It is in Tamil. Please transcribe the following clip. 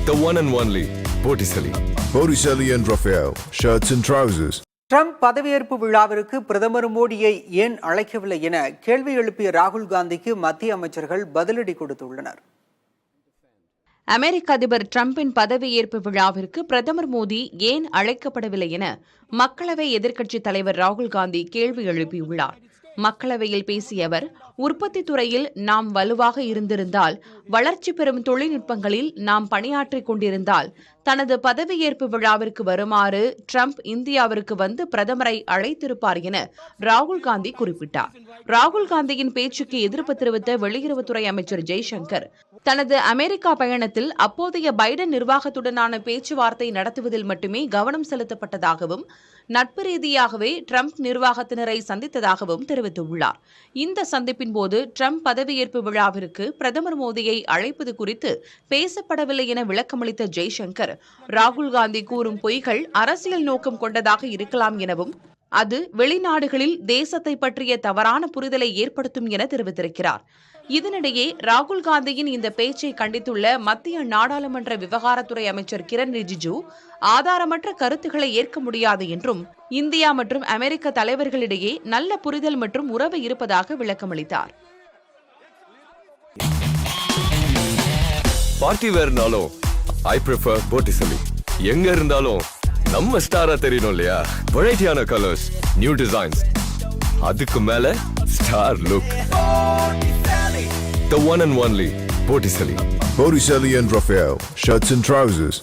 The one and only Botticelli. Botticelli and Raphael, shirts and trousers. Trump பதவியேற்பு விழாவிற்கு பிரதமர் மோடியை ஏன் அழைக்கவில்லை என கேள்வி எழுப்பிய ராகுல் காந்திக்கு மத்திய அமைச்சர்கள் பதிலடி கொடுத்துள்ளனர். அமெரிக்க அதிபர் டிரம்பின் பதவியேற்பு விழாவிற்கு பிரதமர் மோடி ஏன் அழைக்கப்படவில்லை என மக்களவை எதிர்க்கட்சித் தலைவர் ராகுல் காந்தி கேள்வி எழுப்பியுள்ளார். மக்களவையில் பேசிய அவர், உற்பத்தி துறையில் நாம் வலுவாக இருந்திருந்தால், வளர்ச்சி பெறும் தொழில்நுட்பங்களில் நாம் பணியாற்றிக் கொண்டிருந்தால், தனது பதவியேற்பு விழாவிற்கு வருமாறு ட்ரம்ப் இந்தியாவிற்கு வந்து பிரதமரை அழைத்திருப்பார் என ராகுல் காந்தி குறிப்பிட்டார். ராகுல் காந்தியின் பேச்சுக்கு எதிர்ப்பு தெரிவித்த வெளியுறவுத்துறை அமைச்சர் ஜெய்சங்கர், தனது அமெரிக்கா பயணத்தில் அப்போதைய பைடன் நிர்வாகத்துடனான பேச்சுவார்த்தை நடத்துவதில் மட்டுமே கவனம் செலுத்தப்பட்டதாகவும், நட்பு ரீதியாகவே ட்ரம்ப் நிர்வாகத்தினரை சந்தித்ததாகவும் தெரிவித்துள்ளார். இந்த சந்திப்பின் போது ட்ரம்ப் பதவியேற்பு விழாவிற்கு பிரதமர் மோடியை அழைப்பது குறித்து பேசப்படவில்லை என விளக்கமளித்த ஜெய்சங்கர், ராகுல் காந்தி கூறும் பொய்கள் அரசியல் நோக்கம் கொண்டதாக இருக்கலாம் எனவும், அது வெளிநாடுகளில் தேசத்தை பற்றிய தவறான புரிதலை ஏற்படுத்தும் என தெரிவித்திருக்கிறார். இதனிடையே ராகுல் காந்தியின் இந்த பேச்சை கண்டித்துள்ள மத்திய நாடாளுமன்ற விவகாரத்துறை அமைச்சர் கிரண் ரிஜிஜு, ஆதாரமற்ற கருத்துக்களை ஏற்க முடியாது என்றும், இந்தியா மற்றும் அமெரிக்க தலைவர்களிடையே நல்ல புரிதல் மற்றும் உறவு இருப்பதாக விளக்கமளித்தார். பார்ட்டி வேர்னாலும் I prefer Botticelli. எங்க இருந்தாலும் நம்ம ஸ்டாரா தெரியணும் இல்லையா? வெரைட்டியான கலர்ஸ், நியூ டிசைன்ஸ், அதுக்கு மேல star look. The one and only Botticelli. Botticelli and Raphael, shirts and trousers.